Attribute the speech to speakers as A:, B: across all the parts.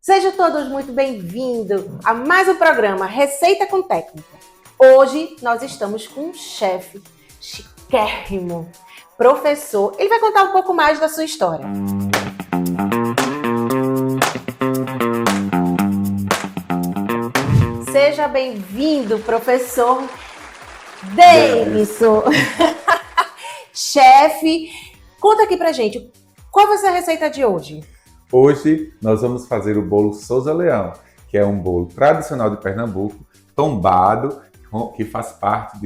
A: Sejam todos muito bem-vindos a mais um programa Receita com Técnica. Hoje nós estamos com um chefe chiquérrimo, professor. Ele vai contar um pouco mais da sua história. Seja bem-vindo, professor Deison. Chefe, conta aqui pra gente, qual vai ser a receita de hoje?
B: Hoje nós vamos fazer o bolo Souza Leão, que é um bolo tradicional de Pernambuco, tombado, que faz parte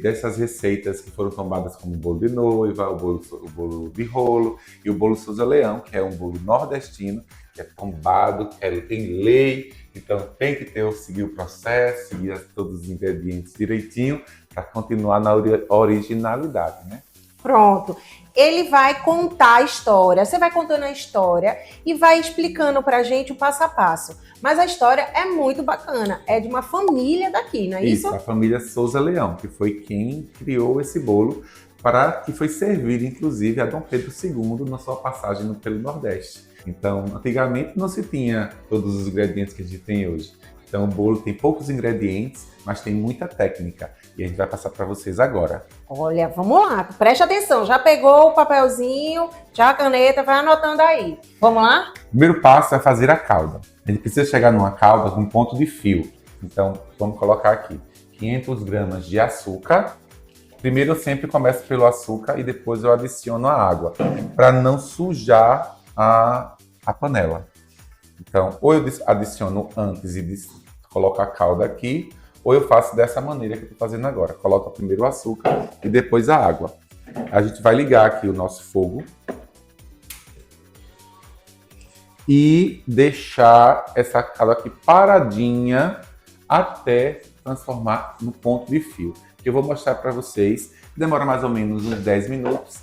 B: dessas receitas que foram tombadas como o bolo de noiva, o bolo de rolo e o bolo Souza Leão, que é um bolo nordestino, que é tombado, que tem lei, então tem que seguir o processo, seguir todos os ingredientes direitinho para continuar na originalidade, né?
A: Pronto. Ele vai contar a história, você vai contando a história e vai explicando pra gente o passo a passo. Mas a história é muito bacana, é de uma família daqui, não é isso?
B: Isso, a família Souza Leão, que foi quem criou esse bolo, que foi servido, inclusive, a Dom Pedro II na sua passagem pelo Nordeste. Então, antigamente não se tinha todos os ingredientes que a gente tem hoje. Então, o bolo tem poucos ingredientes, mas tem muita técnica. E a gente vai passar para vocês agora.
A: Olha, vamos lá, preste atenção. Já pegou o papelzinho, já a caneta, vai anotando aí. Vamos lá?
B: O primeiro passo é fazer a calda. A gente precisa chegar numa calda com ponto de fio. Então, vamos colocar aqui 500 gramas de açúcar. Primeiro eu sempre começo pelo açúcar e depois eu adiciono a água, para não sujar a panela. Então, ou eu adiciono antes e coloco a calda aqui, ou eu faço dessa maneira que eu estou fazendo agora. Coloco primeiro o açúcar e depois a água. A gente vai ligar aqui o nosso fogo e deixar essa calda aqui paradinha até transformar no ponto de fio. Que eu vou mostrar para vocês. Demora mais ou menos uns 10 minutos.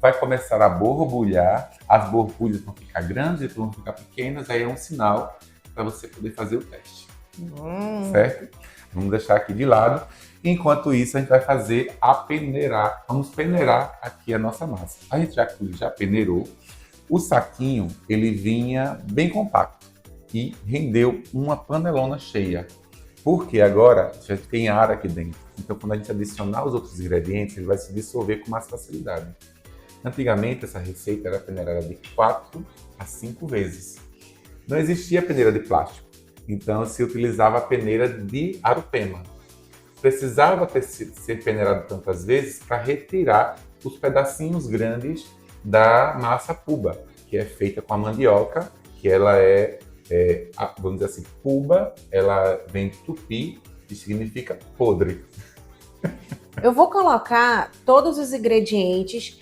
B: Vai começar a borbulhar. As borbulhas vão ficar grandes, vão ficar pequenas. Aí é um sinal para você poder fazer o teste. Certo? Vamos deixar aqui de lado. Enquanto isso, a gente vai fazer a peneirar. Vamos peneirar aqui a nossa massa. A gente já peneirou. O saquinho, ele vinha bem compacto e rendeu uma panelona cheia. Porque agora já tem ar aqui dentro. Então, quando a gente adicionar os outros ingredientes, ele vai se dissolver com mais facilidade. Antigamente, essa receita era peneirada de 4 a 5 vezes. Não existia peneira de plástico. Então, se utilizava a peneira de arupema. Precisava ser peneirado tantas vezes para retirar os pedacinhos grandes da massa puba, que é feita com a mandioca, que ela vamos dizer assim, puba, ela vem de tupi, que significa podre.
A: Eu vou colocar todos os ingredientes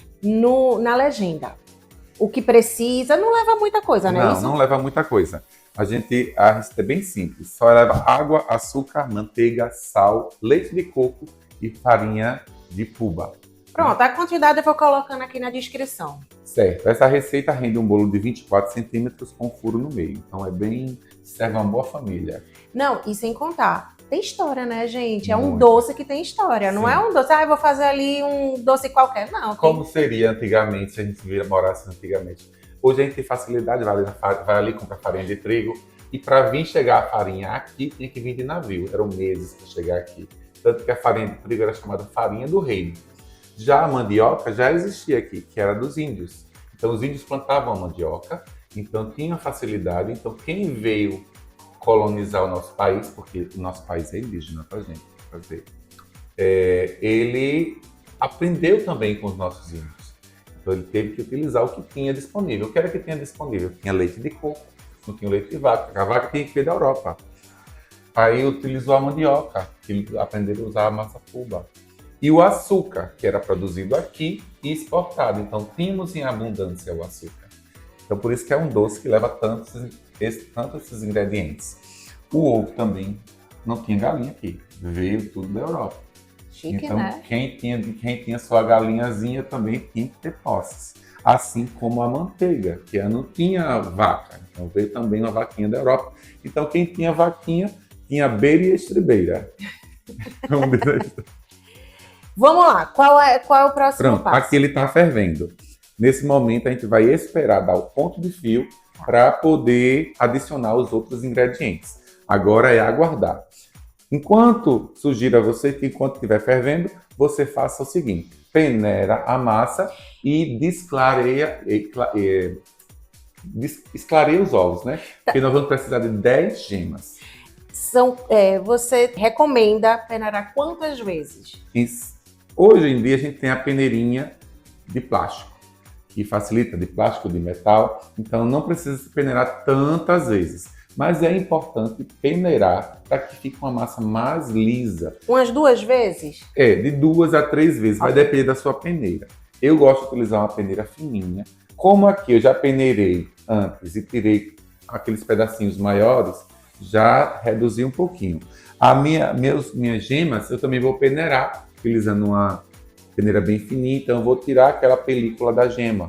A: na legenda. O que precisa, não leva muita coisa, né?
B: Não leva muita coisa. A receita é bem simples. Só leva água, açúcar, manteiga, sal, leite de coco e farinha de puba.
A: Pronto, a quantidade eu vou colocando aqui na descrição.
B: Certo. Essa receita rende um bolo de 24 centímetros com furo no meio. Então serve uma boa família.
A: Não, e sem contar, tem história, né, gente? É um
B: Muito.
A: doce que tem história. Não
B: Sim.
A: é um doce, eu vou fazer ali um doce qualquer. Não.
B: Como seria antigamente, se a gente morasse antigamente? Hoje a gente tem facilidade, vai ali comprar farinha de trigo. E para chegar a farinha aqui, tinha que vir de navio. Eram meses para chegar aqui. Tanto que a farinha de trigo era chamada farinha do reino. Já a mandioca já existia aqui, que era dos índios. Então os índios plantavam a mandioca, então tinha facilidade. Então quem veio colonizar o nosso país, porque o nosso país é indígena pra gente fazer, ele aprendeu também com os nossos índios. Então ele teve que utilizar o que tinha disponível. O que era que tinha disponível? Tinha leite de coco, não tinha leite de vaca. A vaca tinha que vir da Europa. Aí utilizou a mandioca, que aprenderam a usar a massa puba. E o açúcar, que era produzido aqui e exportado. Então, tínhamos em abundância o açúcar. Então, por isso que é um doce que leva tantos esses ingredientes. O ovo também não tinha galinha aqui. Veio tudo da Europa.
A: Chique,
B: então,
A: né?
B: quem tinha sua galinhazinha também tinha que ter posses. Assim como a manteiga, que não tinha vaca. Então, veio também uma vaquinha da Europa. Então, quem tinha vaquinha, tinha beira e estribeira. Vamos dizer isso.
A: Vamos lá, qual é o próximo
B: Pronto,
A: passo?
B: aqui ele está fervendo. Nesse momento a gente vai esperar dar o ponto de fio para poder adicionar os outros ingredientes. Agora é aguardar. Enquanto sugiro a você que enquanto estiver fervendo, você faça o seguinte: peneira a massa e esclareia os ovos, né? Porque nós vamos precisar de 10 gemas.
A: Você recomenda peneirar quantas vezes?
B: Hoje em dia a gente tem a peneirinha de plástico, que facilita, de plástico, de metal, então não precisa se peneirar tantas vezes. Mas é importante peneirar para que fique uma massa mais lisa.
A: Umas 2 vezes?
B: De 2 a 3 vezes, vai depender da sua peneira. Eu gosto de utilizar uma peneira fininha. Como aqui eu já peneirei antes e tirei aqueles pedacinhos maiores, já reduzi um pouquinho. Minhas gemas eu também vou peneirar, utilizando uma peneira bem fininha, então eu vou tirar aquela película da gema.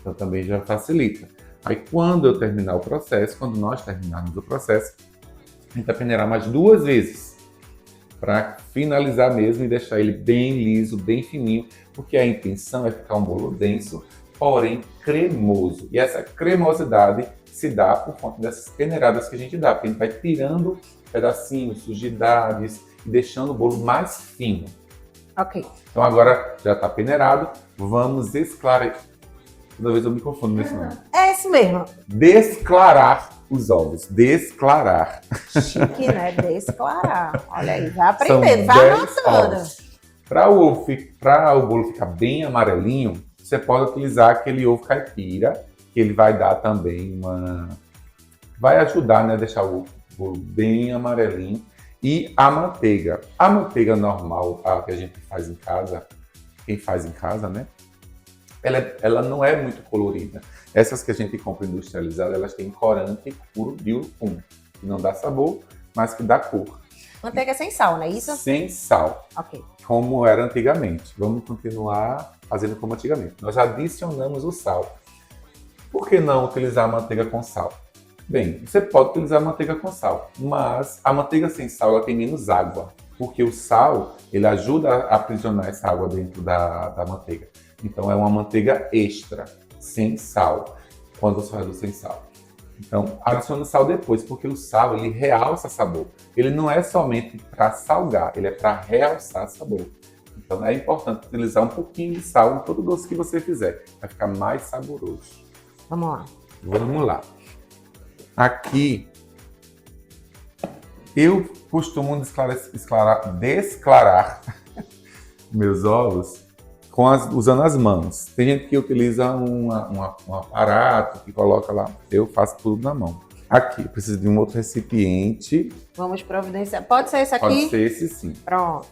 B: Então também já facilita. Aí quando eu terminar o processo, quando nós terminarmos o processo, a gente vai peneirar mais 2 vezes para finalizar mesmo e deixar ele bem liso, bem fininho, porque a intenção é ficar um bolo denso, porém cremoso. E essa cremosidade se dá por conta dessas peneiradas que a gente dá, porque a gente vai tirando pedacinhos, sujidades e deixando o bolo mais fino.
A: Ok.
B: Então agora já está peneirado, vamos esclarecer. Toda vez eu me confundo nesse nome.
A: É esse mesmo.
B: Desclarar os ovos. Desclarar.
A: Chique, né? Desclarar. Olha aí, vai aprendendo, vai anotando.
B: Para o bolo ficar bem amarelinho, você pode utilizar aquele ovo caipira, que ele vai dar também vai ajudar, né, a deixar o bolo bem amarelinho. E a manteiga. A manteiga normal, tá, que a gente faz em casa, quem faz em casa, né? Ela não é muito colorida. Essas que a gente compra industrializadas, elas têm corante puro de urucum, que não dá sabor, mas que dá cor.
A: Manteiga sem sal, não é isso?
B: Sem sal.
A: Ok.
B: Como era antigamente. Vamos continuar fazendo como antigamente. Nós adicionamos o sal. Por que não utilizar a manteiga com sal? Bem, você pode utilizar a manteiga com sal, mas a manteiga sem sal ela tem menos água, porque o sal ele ajuda a aprisionar essa água dentro da manteiga. Então é uma manteiga extra, sem sal, quando você faz o sem sal. Então adicione o sal depois, porque o sal ele realça sabor. Ele não é somente para salgar, ele é para realçar sabor. Então é importante utilizar um pouquinho de sal em todo doce que você fizer, vai ficar mais saboroso.
A: Vamos lá.
B: Vamos lá. Aqui eu costumo desclarar meus ovos usando as mãos. Tem gente que utiliza um aparato que coloca lá. Eu faço tudo na mão. Aqui, eu preciso de um outro recipiente.
A: Vamos providenciar. Pode ser esse aqui?
B: Pode ser esse sim.
A: Pronto.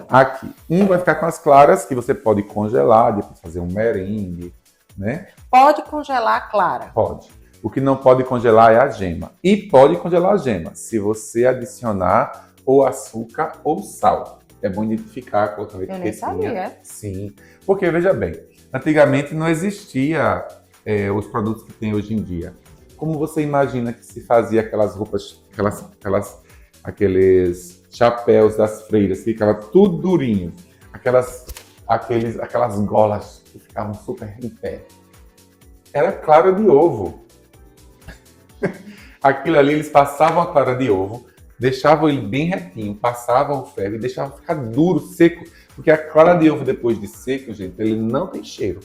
B: Aqui. Vai ficar com as claras, que você pode congelar, depois fazer um merengue, né?
A: Pode congelar a clara?
B: Pode. O que não pode congelar é a gema. E pode congelar a gema, se você adicionar ou açúcar ou sal. É bom identificar, colocar a etiquetinha.
A: Eu nem sabia.
B: Sim. Porque, veja bem, antigamente não existia os produtos que tem hoje em dia. Como você imagina que se fazia aquelas roupas, aqueles chapéus das freiras, que ficava tudo durinho. Aquelas golas que ficavam super em pé. Era clara de ovo. Aquilo ali, eles passavam a clara de ovo, deixavam ele bem retinho, passavam o ferro e deixavam ficar duro, seco, porque a clara de ovo depois de seco, gente, ele não tem cheiro.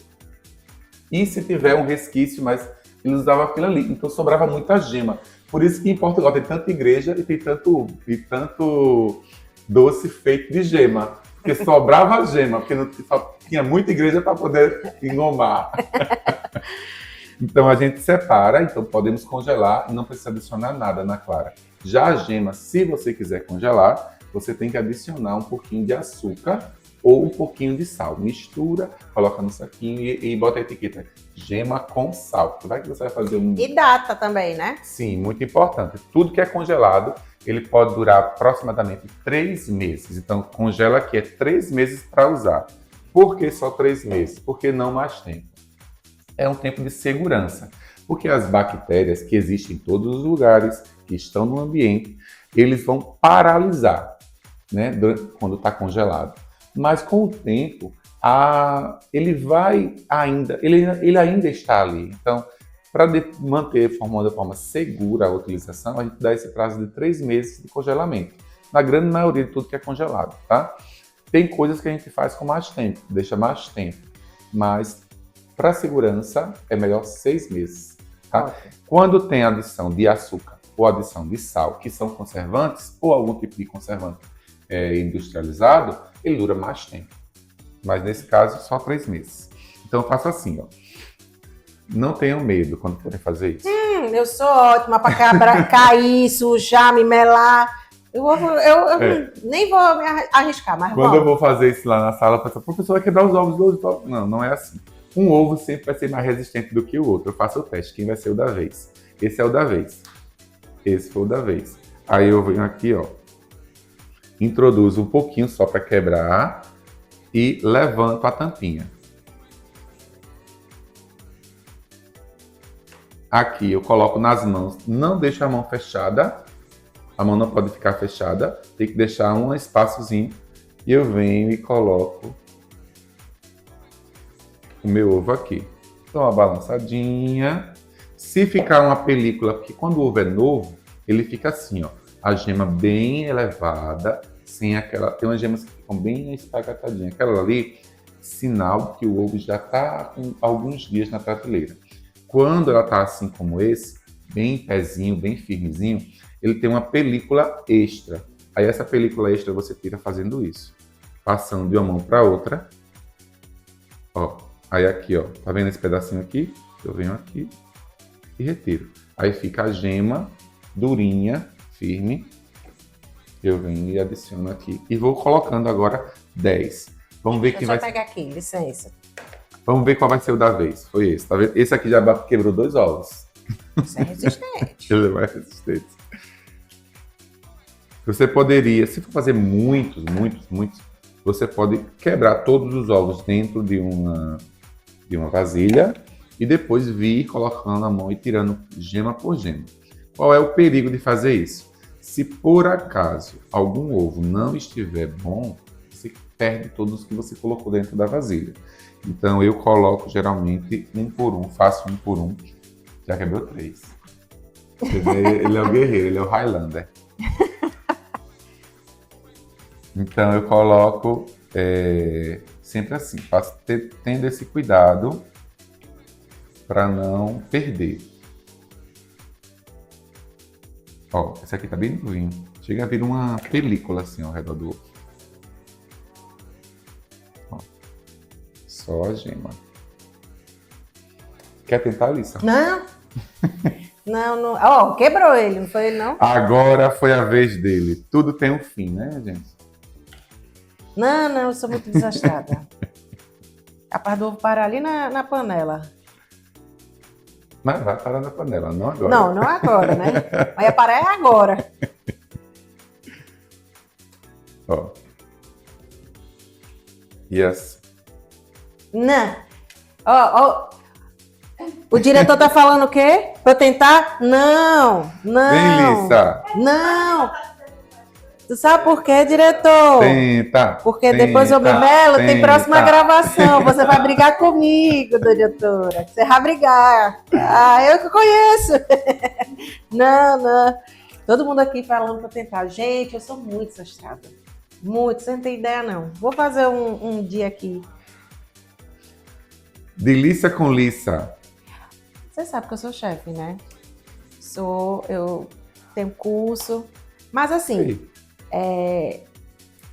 B: E se tiver um resquício, mas eles usavam aquilo ali, então sobrava muita gema. Por isso que em Portugal tem tanta igreja e tem tanto doce feito de gema, porque sobrava gema, porque não tinha muita igreja para poder engomar. Então a gente separa, então podemos congelar e não precisa adicionar nada na clara. Já a gema, se você quiser congelar, você tem que adicionar um pouquinho de açúcar ou um pouquinho de sal. Mistura, coloca no saquinho e bota a etiqueta gema com sal. Vai que você vai fazer
A: E data também, né?
B: Sim, muito importante. Tudo que é congelado, ele pode durar aproximadamente 3 meses. Então congela aqui, 3 meses para usar. Por que só 3 meses? Porque não mais tempo. É um tempo de segurança, porque as bactérias que existem em todos os lugares, que estão no ambiente, eles vão paralisar, né, quando está congelado. Mas com o tempo, ele ainda está ali. Então, Para manter de forma segura a utilização, a gente dá esse prazo de 3 meses de congelamento. Na grande maioria de tudo que é congelado, tá? Tem coisas que a gente faz com mais tempo, deixa mais tempo. Mas, para segurança, é melhor 6 meses. Tá?
A: Ok.
B: Quando tem adição de açúcar ou adição de sal, que são conservantes, ou algum tipo de conservante industrializado, ele dura mais tempo. Mas, nesse caso, só 3 meses. Então, eu faço assim, ó. Não tenham medo quando forem fazer isso.
A: Eu sou ótima para cair, sujar, me melar. Eu nem vou me arriscar, mas
B: Quando eu
A: vamos.
B: vou fazer isso lá na sala, a pessoa, professor, vai quebrar os ovos. Não, não é assim. Um ovo sempre vai ser mais resistente do que o outro. Eu faço o teste, quem vai ser o da vez. Esse é o da vez. Esse foi o da vez. Aí eu venho aqui, ó. Introduzo um pouquinho só para quebrar e levanto a tampinha. Aqui eu coloco nas mãos, não deixo a mão fechada, a mão não pode ficar fechada, tem que deixar um espaçozinho e eu venho e coloco o meu ovo aqui. Dou uma balançadinha. Se ficar uma película, porque quando o ovo é novo, ele fica assim, ó, a gema bem elevada, sem aquela, tem umas gemas que ficam bem espagatadinhas. Aquela ali, sinal que o ovo já está com alguns dias na prateleira. Quando ela está assim como esse, bem em pezinho, bem firmezinho, ele tem uma película extra. Aí essa película extra você tira fazendo isso. Passando de uma mão para outra. Ó, aí aqui, ó, tá vendo esse pedacinho aqui? Eu venho aqui e retiro. Aí fica a gema durinha, firme. Eu venho e adiciono aqui. E vou colocando agora 10. Vamos ver quem vai...
A: Deixa eu pegar aqui, licença.
B: Vamos ver qual vai ser o da vez. Foi esse, tá vendo? Esse aqui já quebrou 2 ovos.
A: Isso é resistente.
B: Ele é mais resistente. Você poderia, se for fazer muitos, você pode quebrar todos os ovos dentro de uma vasilha e depois vir colocando a mão e tirando gema por gema. Qual é o perigo de fazer isso? Se por acaso algum ovo não estiver bom, você perde todos os que você colocou dentro da vasilha. Então eu coloco geralmente um por um, faço um por um. Já quebrou 3. Você vê, ele é o guerreiro, ele é o Highlander. Então eu coloco sempre assim, tendo esse cuidado para não perder. Ó, esse aqui tá bem novinho. Chega a vir uma película assim ao redor do ovo. Ó, só a gema. Quer tentar, Alissa?
A: Não. Não. Ó, quebrou ele, não foi ele, não?
B: Agora foi a vez dele. Tudo tem um fim, né, gente?
A: Não, eu sou muito desastrada. Capaz do ovo parar ali na panela.
B: Mas vai parar na panela, não agora.
A: Não agora, né? Mas ia parar é agora.
B: Ó. E assim.
A: Não. Ó. O diretor tá falando o quê? Pra eu tentar? Não.
B: Vem, Lissa.
A: Não. Tu sabe por quê, diretor?
B: Tenta.
A: Porque depois eu me melo, tem próxima gravação. Você vai brigar comigo, diretora. Você vai brigar. Eu que conheço. Não. Todo mundo aqui falando pra tentar. Gente, eu sou muito desastrada. Muito, você não tem ideia, não. Vou fazer um dia aqui.
B: De Lissa com Lissa.
A: Você sabe que eu sou chefe, né? Eu tenho curso. Mas assim,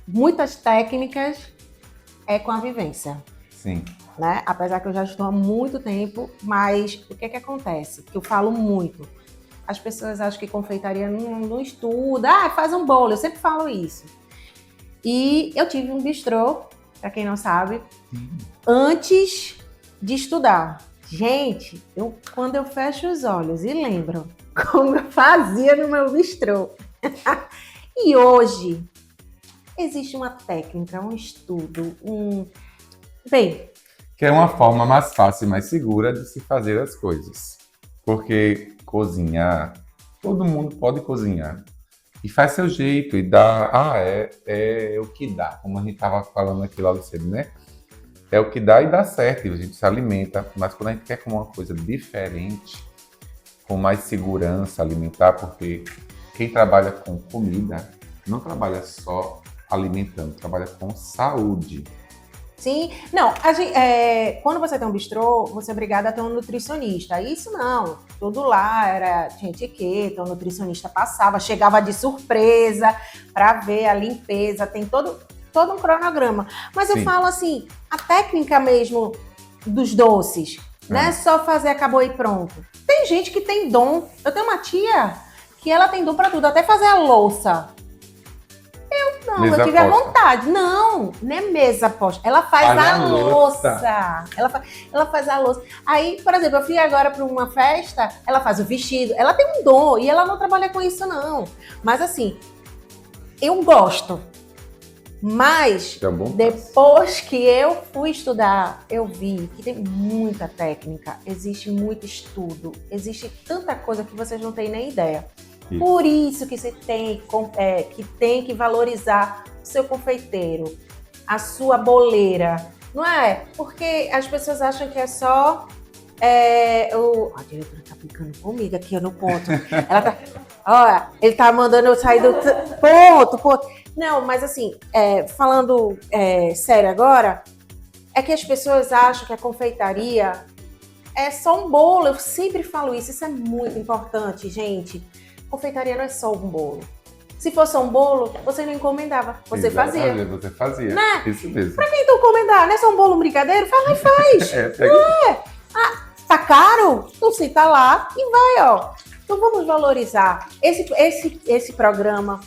A: muitas técnicas é com a vivência.
B: Sim.
A: Né? Apesar que eu já estou há muito tempo, mas o que acontece? Que eu falo muito. As pessoas acham que confeitaria não estuda. Faz um bolo. Eu sempre falo isso. E eu tive um bistrô, para quem não sabe, antes de estudar. Gente, quando eu fecho os olhos e lembro como eu fazia no meu bistrô. E hoje, existe uma técnica, um estudo, Bem...
B: Que é uma forma mais fácil e mais segura de se fazer as coisas. Porque cozinhar, todo mundo pode cozinhar. E faz seu jeito e dá... é o que dá, como a gente estava falando aqui logo cedo, né? É o que dá e dá certo, e a gente se alimenta. Mas quando a gente quer comer uma coisa diferente, com mais segurança alimentar, porque quem trabalha com comida não trabalha só alimentando, trabalha com saúde.
A: Sim, não, quando você tem um bistrô, você é obrigada a ter um nutricionista. Isso não, tudo lá tinha etiqueta, o nutricionista passava, chegava de surpresa para ver a limpeza, tem todo um cronograma. Mas eu falo assim, a técnica mesmo dos doces, não é só fazer, acabou e pronto. Tem gente que tem dom. Eu tenho uma tia que ela tem dom para tudo, até fazer a louça. Não,
B: mesa
A: eu tive a
B: posta.
A: vontade. Não é mesa posta. Ela faz a louça. Ela faz a louça. Aí, por exemplo, eu fui agora para uma festa, ela faz o vestido. Ela tem um dom e ela não trabalha com isso, não. Mas assim, eu gosto. Mas, depois que eu fui estudar, eu vi que tem muita técnica, existe muito estudo, existe tanta coisa que vocês não têm nem ideia. Isso. Por isso que você tem que valorizar o seu confeiteiro, a sua boleira, não é? Porque as pessoas acham que é só... A diretora tá ficando comigo aqui no ponto. Ela tá... Olha, ele tá mandando eu sair do ponto. Não, mas assim, falando sério agora, é que as pessoas acham que a confeitaria é só um bolo. Eu sempre falo isso é muito importante, gente. Confeitaria não é só um bolo. Se fosse um bolo, você não encomendava, você fazia.
B: Você fazia,
A: né?
B: Isso mesmo.
A: Pra quem tu encomendar, não é só um bolo brigadeiro? Faz lá e faz. Tá caro? Tu senta lá e vai, ó. Então vamos valorizar. Esse programa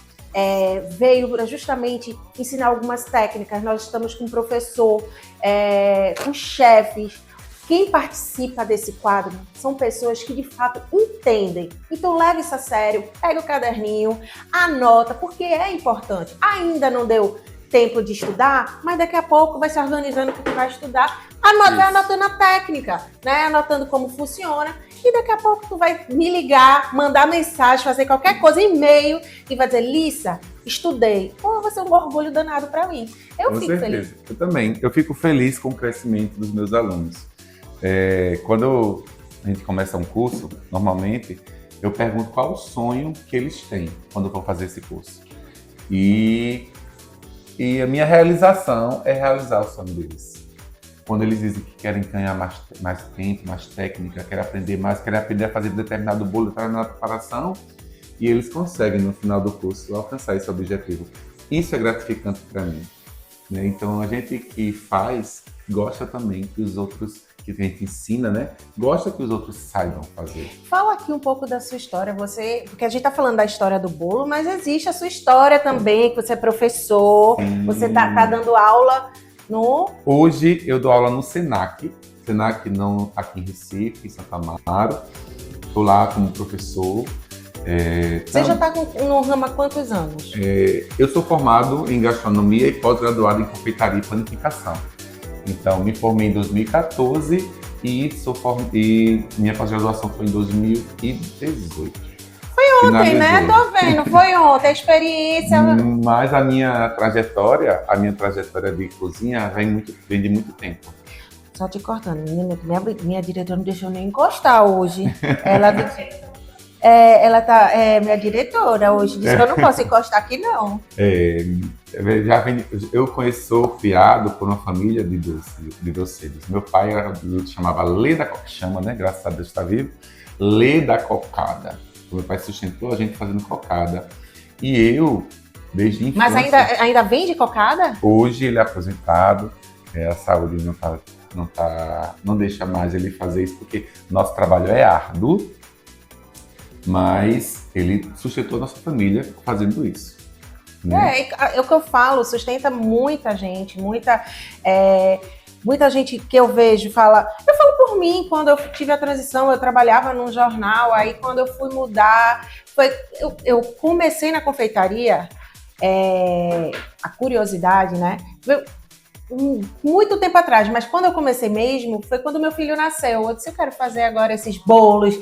A: veio para justamente ensinar algumas técnicas. Nós estamos com um professor, com chefes. Quem participa desse quadro são pessoas que de fato entendem. Então leve isso a sério, pega o caderninho, anota, porque é importante. Ainda não deu tempo de estudar, mas daqui a pouco vai se organizando que tu vai estudar, vai anotando a técnica, né? Anotando como funciona, e daqui a pouco tu vai me ligar, mandar mensagem, fazer qualquer coisa, e-mail, e vai dizer, Lissa, estudei. Pô, vai ser um orgulho danado para mim. Eu fico feliz.
B: Eu também. Eu fico feliz com o crescimento dos meus alunos. Quando a gente começa um curso, normalmente, eu pergunto qual o sonho que eles têm quando vão fazer esse curso. E a minha realização é realizar o sonho deles. Quando eles dizem que querem ganhar mais tempo, mais técnica, querem aprender mais, querem aprender a fazer determinado bolo, determinada preparação, e eles conseguem, no final do curso, alcançar esse objetivo. Isso é gratificante para mim. Né? Então, a gente que faz, gosta também que os outros, que a gente ensina, né? Gosta que os outros saibam fazer.
A: Fala aqui um pouco da sua história, porque a gente tá falando da história do bolo, mas existe a sua história também, que você é professor, você tá dando aula no...
B: Hoje eu dou aula no Senac não aqui em Recife, em Santo Amaro. Estou lá como professor.
A: Você já está no ramo há quantos anos?
B: Eu sou formado em gastronomia e pós-graduado em confeitaria e panificação. Então, me formei em 2014 e minha pós-graduação foi em 2018.
A: Foi ontem, né? Tô vendo, foi ontem a experiência.
B: Mas a minha trajetória de cozinha vem de muito tempo.
A: Só te cortando, minha diretora não deixou nem encostar hoje. Ela tá minha diretora hoje, disse que eu não posso encostar aqui, não.
B: Eu sou criado por uma família de doceiros. Meu pai chamava Lê da Cocada, chama, né? Graças a Deus está vivo. Lê da Cocada. Meu pai sustentou a gente fazendo cocada. E eu, desde a infância...
A: Mas ainda vende cocada?
B: Hoje ele é aposentado, a saúde não deixa mais ele fazer isso, porque nosso trabalho é árduo, mas ele sustentou a nossa família fazendo isso. Né?
A: É o que eu falo, sustenta muita gente, muita gente que eu vejo fala... Eu falo por mim, quando eu tive a transição, eu trabalhava num jornal, aí quando eu fui mudar, eu comecei na confeitaria, a curiosidade, né? Muito tempo atrás, mas quando eu comecei mesmo, foi quando meu filho nasceu. Eu disse, eu quero fazer agora esses bolos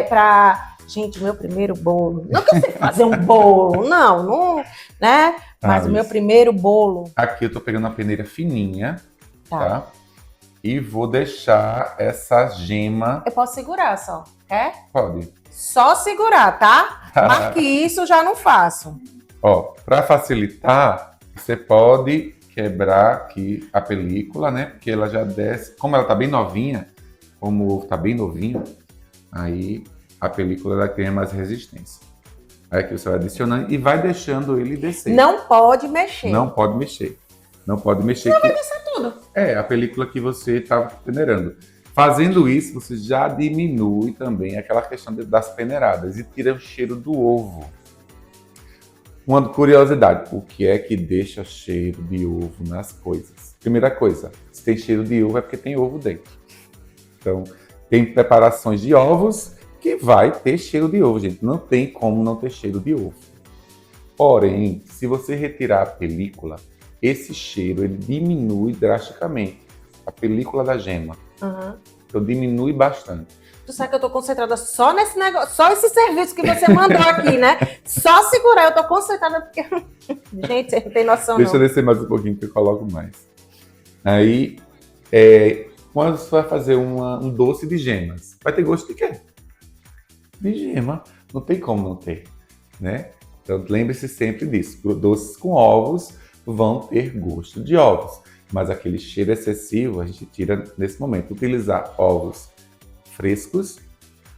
A: para... Gente, meu primeiro bolo. Não que eu sei fazer um bolo, não, né? Mas o meu primeiro bolo...
B: Aqui eu tô pegando uma peneira fininha, tá? E vou deixar essa gema...
A: Eu posso segurar só, quer?
B: Pode.
A: Só segurar, tá? Marque isso, já não faço.
B: Ó, para facilitar, você pode quebrar aqui a película, né? Porque ela já desce. Como ela tá bem novinha, como o ovo tá bem novinho, aí a película ela tem mais resistência. Aí aqui você vai adicionando e vai deixando ele descer.
A: Não pode mexer.
B: Não pode mexer. Não pode mexer.
A: Vai descer tudo.
B: É, a película que você está peneirando. Fazendo isso, você já diminui também aquela questão das peneiradas e tira o cheiro do ovo. Uma curiosidade, o que é que deixa cheiro de ovo nas coisas? Primeira coisa, se tem cheiro de ovo é porque tem ovo dentro. Então, tem preparações de ovos que vai ter cheiro de ovo, gente. Não tem como não ter cheiro de ovo. Porém, se você retirar a película, esse cheiro ele diminui drasticamente. A película da gema.
A: Uhum.
B: Então, diminui bastante.
A: Tu sabe que eu tô concentrada só nesse negócio, só esse serviço que você mandou aqui, né? Só segurar, eu tô concentrada porque... Gente, você não tem noção,
B: Deixa eu
A: não.
B: descer mais um pouquinho que eu coloco mais. Aí, quando você vai fazer um doce de gemas, vai ter gosto de quê? De gema. Não tem como não ter, né? Então, lembre-se sempre disso. Doces com ovos vão ter gosto de ovos. Mas aquele cheiro excessivo a gente tira nesse momento. Utilizar ovos frescos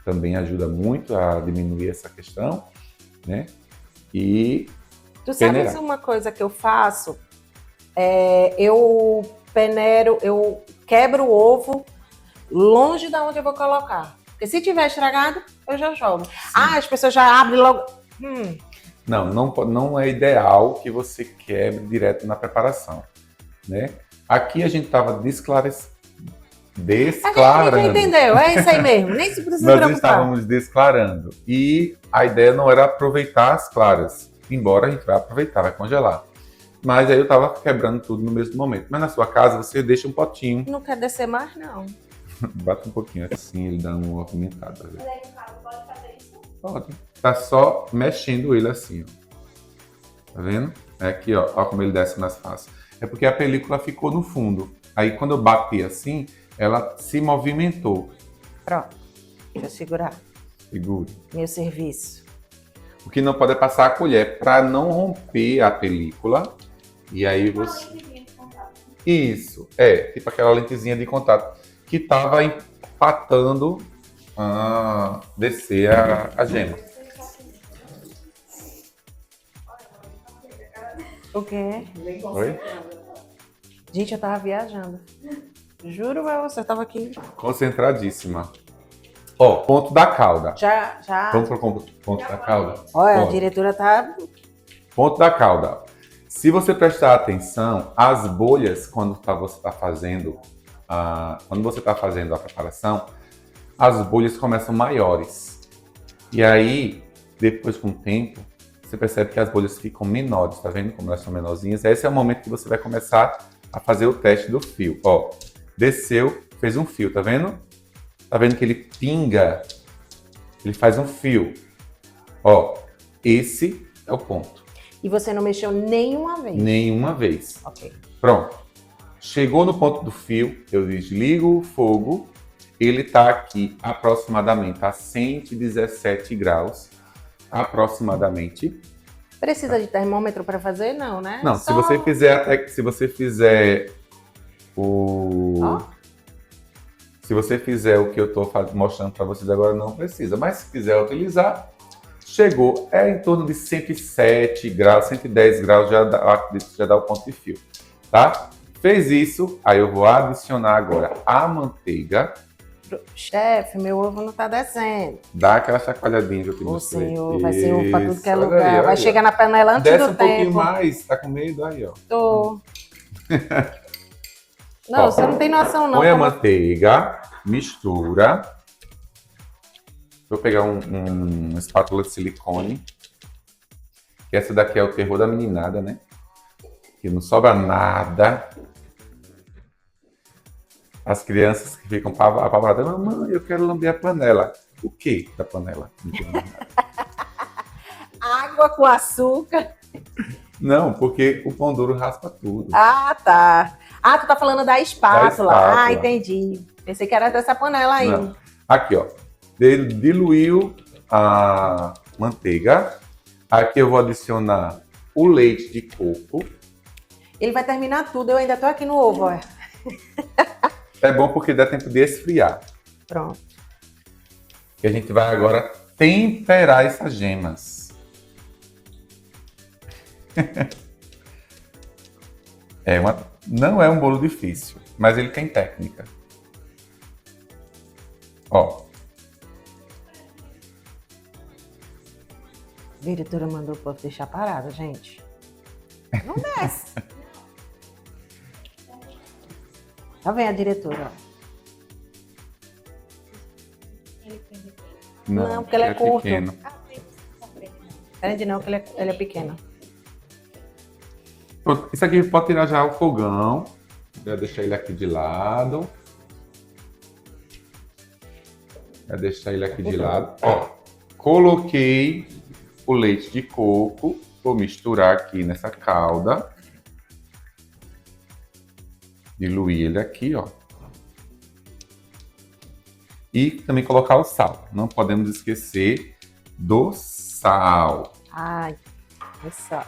B: também ajuda muito a diminuir essa questão, né? E
A: Tu sabes uma coisa que eu faço? Eu peneiro, eu quebro o ovo longe da onde eu vou colocar. Porque se tiver estragado, eu já jogo. Sim. Ah, as pessoas já abrem logo.
B: Não é ideal que você quebre direto na preparação, né? Aqui a gente estava desclarando.
A: A gente entendeu, é isso aí mesmo, nem se precisa preocupar.
B: Nós estávamos desclarando e a ideia não era aproveitar as claras, embora a gente vai aproveitar, vai congelar. Mas aí eu estava quebrando tudo no mesmo momento. Mas na sua casa você deixa um potinho.
A: Não quer descer mais, não.
B: Bate um pouquinho assim, ele dá uma movimentada. Pode fazer isso? Pode. Tá só mexendo ele assim, ó. Tá vendo? É aqui, ó. Ó como ele desce mais fácil. É porque a película ficou no fundo. Aí quando eu bati assim, ela se movimentou.
A: Pronto. Deixa eu segurar.
B: Segure.
A: Meu serviço.
B: O que não pode é passar a colher para não romper a película. E aí você... Isso. Tipo aquela lentezinha de contato que estava empatando a descer a gema.
A: O quê?
B: Oi?
A: Gente, eu tava viajando. Juro pra você, eu tava aqui.
B: Concentradíssima. Ó, ponto da cauda.
A: Já.
B: Vamos pro ponto da cauda?
A: Olha, a diretora tá...
B: Ponto da cauda. Se você prestar atenção, as bolhas, quando você está fazendo a preparação, as bolhas começam maiores. E aí, depois com o tempo, você percebe que as bolhas ficam menores, tá vendo como elas são menorzinhas? Esse é o momento que você vai começar a fazer o teste do fio. Ó, desceu, fez um fio, tá vendo? Tá vendo que ele pinga? Ele faz um fio. Ó, esse é o ponto.
A: E você não mexeu nenhuma vez?
B: Nenhuma vez.
A: Ok.
B: Pronto. Chegou no ponto do fio, eu desligo o fogo. Ele tá aqui aproximadamente a 117 graus. Aproximadamente.
A: Precisa de termômetro para fazer? Não, né?
B: Não, se você fizer Se você fizer o que eu estou mostrando para vocês agora, não precisa. Mas se quiser utilizar, chegou. Em torno de 107 graus, 110 graus, já dá o ponto de fio. Tá? Fez isso, aí eu vou adicionar agora a manteiga.
A: Chefe, meu ovo não tá descendo.
B: Dá aquela chacoalhadinha que eu te mostrei.
A: Senhor, vai ser ovo pra tudo que é lugar.
B: Aí,
A: vai chegar na panela antes
B: desce
A: do
B: um
A: tempo.
B: pouquinho mais, tá com medo? Aí, ó.
A: Tô. Não, você não tem noção, não.
B: Põe a manteiga, mistura. Vou pegar uma espátula de silicone. Essa daqui é o terror da meninada, né? Que não sobra nada. As crianças que ficam apavoradas, mamãe, eu quero lamber a panela. O que da panela? Não tem nada.
A: Água com açúcar.
B: Não, porque o pão duro raspa tudo.
A: Ah, tá. Ah, tu tá falando da espátula.
B: Da
A: Ah, entendi. Pensei que era dessa panela aí.
B: Não. Aqui, ó. Diluiu a manteiga. Aqui eu vou adicionar o leite de coco.
A: Ele vai terminar tudo, eu ainda tô aqui no ovo, ó.
B: É bom porque dá tempo de esfriar.
A: Pronto.
B: E a gente vai agora temperar essas gemas. Não é um bolo difícil, mas ele tem técnica. Ó.
A: A diretora mandou o povo deixar parado, gente. Não desce. Tá vendo a diretora, ó. Não, porque ele é curto.
B: Pequeno.
A: Grande não, porque ele é pequeno.
B: Pronto, isso aqui pode tirar já o fogão. Vou deixar ele aqui de lado. Vou deixar ele aqui de lado. Ó, coloquei o leite de coco. Vou misturar aqui nessa calda. Diluir ele aqui, ó. E também colocar o sal. Não podemos esquecer do sal.
A: Ai, é só.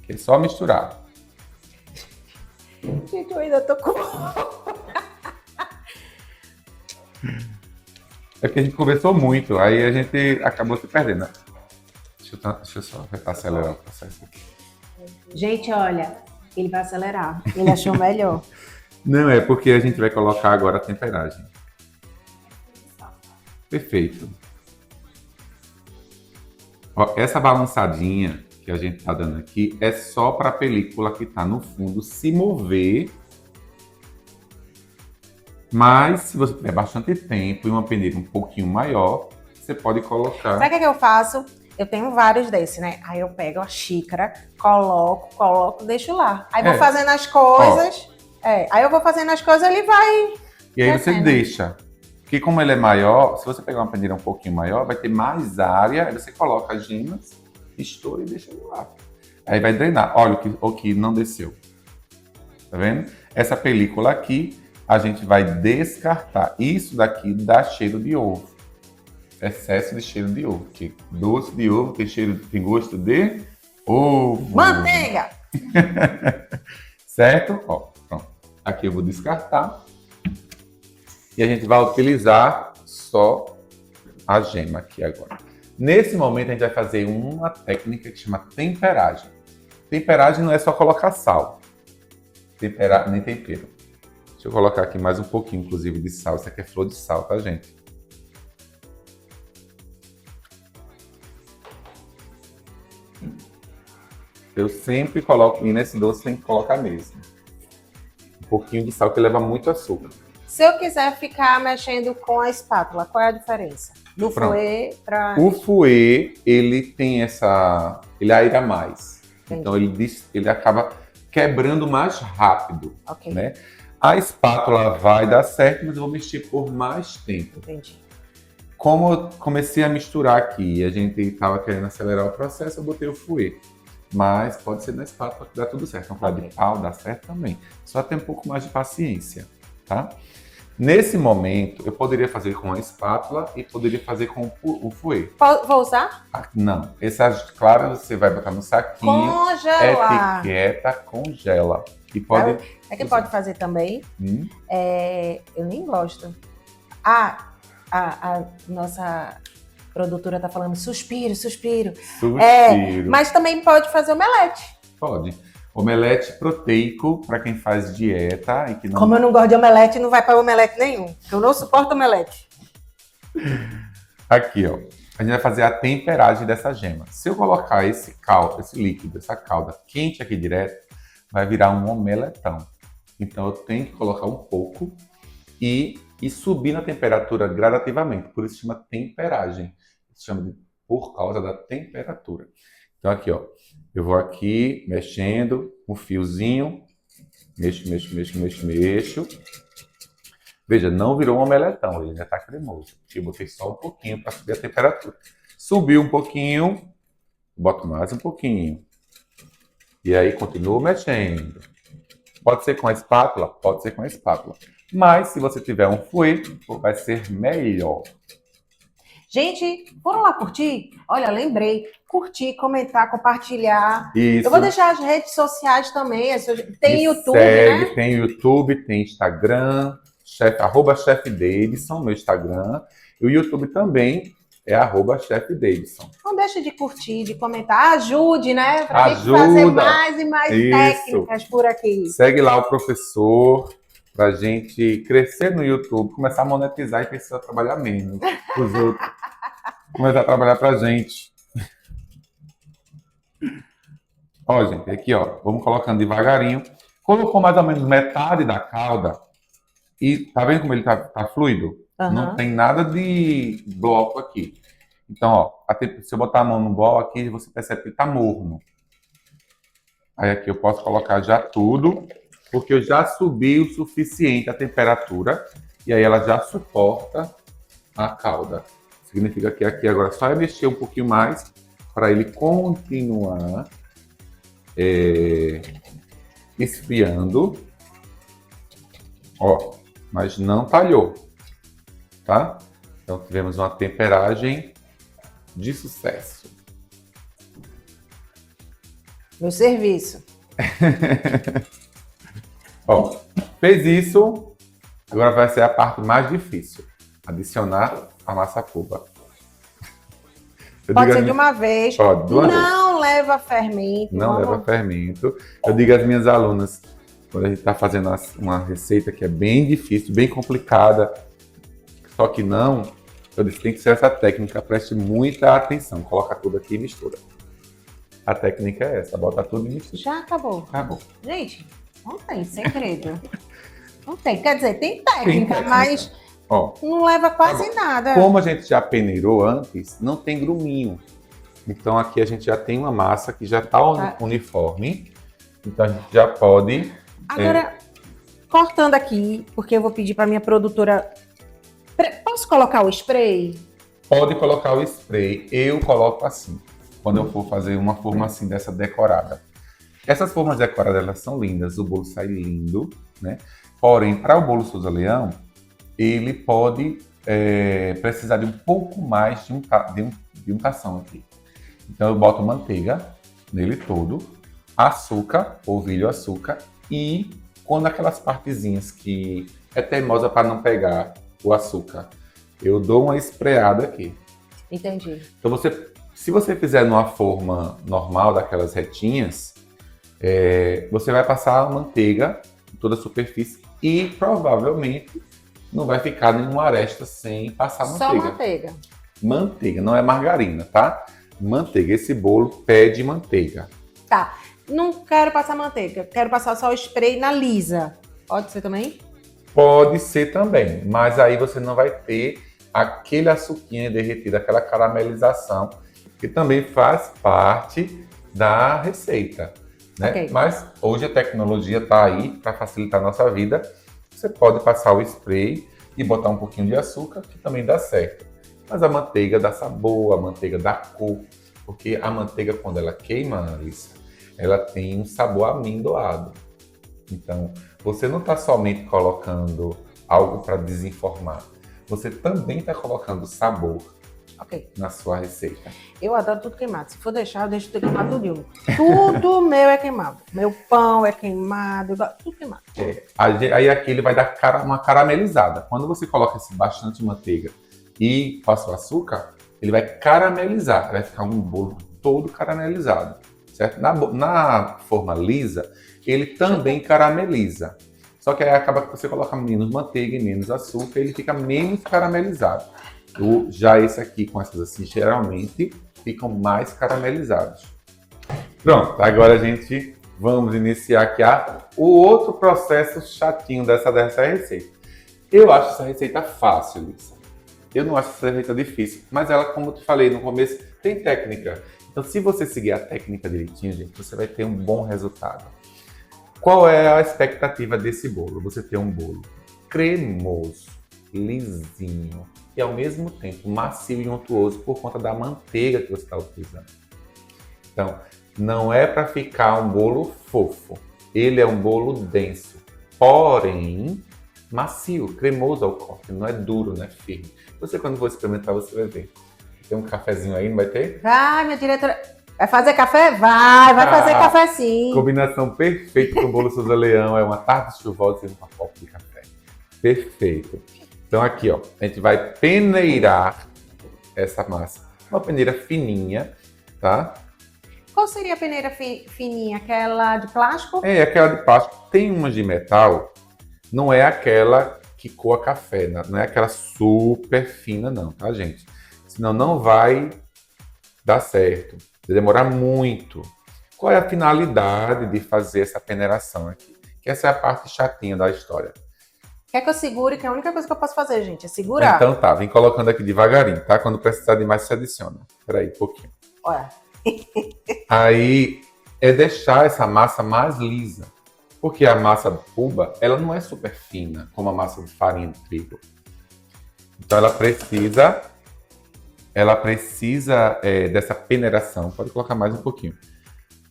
B: Que é só misturar.
A: Gente, eu ainda tô com...
B: É porque a gente conversou muito, aí a gente acabou se perdendo. Deixa eu só acelerar o processo aqui.
A: Gente, olha, ele vai acelerar. Ele achou melhor.
B: Não, é porque a gente vai colocar agora a temperagem. Perfeito. Ó, essa balançadinha que a gente tá dando aqui é só para a película que tá no fundo se mover. Mas se você tiver bastante tempo e uma peneira um pouquinho maior, você pode colocar...
A: Sabe o que eu faço? Eu tenho vários desses, né? Aí eu pego a xícara, coloco, deixo lá. Aí vou fazendo as coisas. Aí eu vou fazendo as coisas, ele vai...
B: E aí você deixa. Porque como ele é maior, se você pegar uma peneira um pouquinho maior, vai ter mais área. Aí você coloca as gemas, estoura e deixa ele lá. Aí vai drenar. Olha o que não desceu. Tá vendo? Essa película aqui, a gente vai descartar. Isso daqui dá cheiro de ovo. Excesso de cheiro de ovo. Porque doce de ovo tem gosto de ovo.
A: Manteiga!
B: Certo? Ó, pronto. Aqui eu vou descartar. E a gente vai utilizar só a gema aqui agora. Nesse momento a gente vai fazer uma técnica que chama temperagem. Temperagem não é só colocar sal. Nem tempero. Deixa eu colocar aqui mais um pouquinho, inclusive, de sal. Isso aqui é flor de sal, tá, gente? Eu sempre coloco, e nesse doce tem que colocar mesmo. Um pouquinho de sal que leva muito açúcar.
A: Se eu quiser ficar mexendo com a espátula, qual é a diferença? Do fouet para...
B: O fouet, ele tem ele aira mais.
A: Entendi.
B: Então ele acaba quebrando mais rápido,
A: Ok.
B: né? A espátula vai dar certo, mas eu vou mexer por mais tempo.
A: Entendi.
B: Como eu comecei a misturar aqui e a gente estava querendo acelerar o processo, eu botei o fouet. Mas pode ser na espátula que dá tudo certo. Um prato de pau dá certo também. Só tem um pouco mais de paciência, tá? Nesse momento, eu poderia fazer com a espátula e poderia fazer com o fouet.
A: Vou usar?
B: Não. Essas claras você vai botar no saquinho.
A: Congelar.
B: Etiqueta, congela. E pode...
A: É que pode fazer também. Eu nem gosto. A nossa produtora tá falando suspiro.
B: Suspiro.
A: Mas também pode fazer omelete.
B: Pode. Omelete proteico para quem faz dieta e que não...
A: Como eu não gosto de omelete, não vai para omelete nenhum. Eu não suporto omelete.
B: Aqui, ó. A gente vai fazer a temperagem dessa gema. Se eu colocar esse líquido, essa calda quente aqui direto, vai virar um omeletão. Então eu tenho que colocar um pouco e subir na temperatura gradativamente. Por isso se chama temperagem. Se chama por causa da temperatura. Então aqui, ó. Eu vou aqui mexendo um fiozinho. Mexo. Veja, não virou um omeletão, ele já está cremoso. Eu botei só um pouquinho para subir a temperatura. Subiu um pouquinho, boto mais um pouquinho. E aí continuo mexendo. Pode ser com a espátula? Pode ser com a espátula. Mas se você tiver um fouet, vai ser melhor.
A: Gente, foram lá curtir? Olha, lembrei. Curtir, comentar, compartilhar.
B: Isso.
A: Eu vou deixar as redes sociais também. Tem YouTube,
B: segue,
A: né?
B: tem YouTube, tem Instagram, @Chef Davidson, meu Instagram. E o YouTube também é @Chef Davidson.
A: Não deixe de curtir, de comentar. Ajude, né? Para a gente
B: Ajuda.
A: fazer mais e mais
B: Isso.
A: técnicas por aqui.
B: Segue lá o professor para a gente crescer no YouTube, começar a monetizar e precisar trabalhar menos. Os outros. Começar a trabalhar para a gente. Ó, gente, aqui, ó. Vamos colocando devagarinho. Colocou mais ou menos metade da calda. E tá vendo como ele tá fluido?
A: Uhum.
B: Não tem nada de bloco aqui. Então, ó, se eu botar a mão no bol aqui, você percebe que ele tá morno. Aí aqui eu posso colocar já tudo, porque eu já subi o suficiente a temperatura. E aí ela já suporta a calda. Significa que aqui agora só é mexer um pouquinho mais para ele continuar esfriando. Ó, mas não talhou, tá? Então tivemos uma temperagem de sucesso.
A: Meu serviço.
B: Ó, fez isso, agora vai ser a parte mais difícil. Adicionar a massa cuba.
A: Pode ser de uma vez.
B: Pode, de uma vez.
A: Não leva fermento.
B: Não leva fermento. Eu digo às minhas alunas, quando a gente está fazendo uma receita que é bem difícil, bem complicada, só que não, eu disse, tem que ser essa técnica, preste muita atenção. Coloca tudo aqui e mistura. A técnica é essa, bota tudo e mistura.
A: Já acabou.
B: Acabou.
A: Gente, não tem segredo. Não tem, quer dizer, tem técnica, mas
B: ó,
A: não leva quase nada.
B: Como a gente já peneirou antes, não tem gruminho. Então aqui a gente já tem uma massa que já está uniforme. Então a gente já pode...
A: Agora, cortando aqui, porque eu vou pedir para minha produtora... Posso colocar o spray?
B: Pode colocar o spray. Eu coloco assim, quando eu for fazer uma forma assim dessa decorada. Essas formas decoradas, elas são lindas. O bolo sai lindo, né? Porém, para o bolo Souza Leão, ele pode precisar de um pouco mais de untação aqui. Então eu boto manteiga nele todo, açúcar, polvilho açúcar, e quando aquelas partezinhas que é teimosa para não pegar o açúcar, eu dou uma espreada aqui.
A: Entendi.
B: Então se você fizer numa forma normal, daquelas retinhas, você vai passar a manteiga em toda a superfície e provavelmente não vai ficar nenhuma aresta sem passar manteiga.
A: Só manteiga.
B: Manteiga, não é margarina, tá? Manteiga. Esse bolo pede manteiga.
A: Tá. Não quero passar manteiga. Quero passar só o spray na lisa. Pode ser também?
B: Pode ser também, mas aí você não vai ter aquele açuquinha derretido, aquela caramelização, que também faz parte da receita, né?
A: Okay.
B: Mas hoje a tecnologia está aí para facilitar a nossa vida. Você pode passar o spray e botar um pouquinho de açúcar, que também dá certo. Mas a manteiga dá sabor, a manteiga dá cor, porque a manteiga, quando ela queima, Analisa, ela tem um sabor amendoado. Então, você não está somente colocando algo para desenformar, você também está colocando sabor na sua receita.
A: Eu adoro tudo queimado. Se for deixar, eu deixo tudo queimado tudo. Tudo meu é queimado. Meu pão é queimado, tudo queimado.
B: Aí aqui ele vai dar uma caramelizada. Quando você coloca bastante manteiga e passa o açúcar, ele vai caramelizar, vai ficar um bolo todo caramelizado, certo? Na forma lisa, ele também carameliza. Só que aí acaba que você coloca menos manteiga e menos açúcar, ele fica menos caramelizado. Já esse aqui, com essas assim, geralmente ficam mais caramelizados. Pronto, agora vamos iniciar aqui o outro processo chatinho dessa receita. Eu acho essa receita fácil, Lisa. Eu não acho essa receita difícil, mas ela, como eu te falei no começo, tem técnica. Então, se você seguir a técnica direitinho, gente, você vai ter um bom resultado. Qual é a expectativa desse bolo? Você ter um bolo cremoso, lisinho e ao mesmo tempo macio e untuoso por conta da manteiga que você está utilizando. Então, não é para ficar um bolo fofo. Ele é um bolo denso. Porém, macio, cremoso ao corte, não é duro, não é firme. Você, quando for experimentar, você vai ver. Tem um cafezinho aí, não vai ter?
A: Vai, minha diretora. Vai fazer café? Vai fazer café sim.
B: Combinação perfeita com o bolo Souza Leão. É uma tarde chuvosa e uma copa de café. Perfeito. Então aqui, ó, a gente vai peneirar essa massa. Uma peneira fininha, tá?
A: Qual seria a peneira fininha? Aquela de plástico?
B: É, aquela de plástico. Tem uma de metal, não é aquela que coa café, não é aquela super fina não, tá, gente? Senão não vai dar certo. Vai demorar muito. Qual é a finalidade de fazer essa peneiração aqui? Que essa é a parte chatinha da história.
A: Quer que eu segure? Que é a única coisa que eu posso fazer, gente, é segurar.
B: Então tá, vem colocando aqui devagarinho, tá? Quando precisar de mais, você adiciona. Peraí, um pouquinho.
A: Olha.
B: Aí é deixar essa massa mais lisa. Porque a massa do fubá, ela não é super fina, como a massa de farinha de trigo. Então ela precisa dessa peneiração. Pode colocar mais um pouquinho.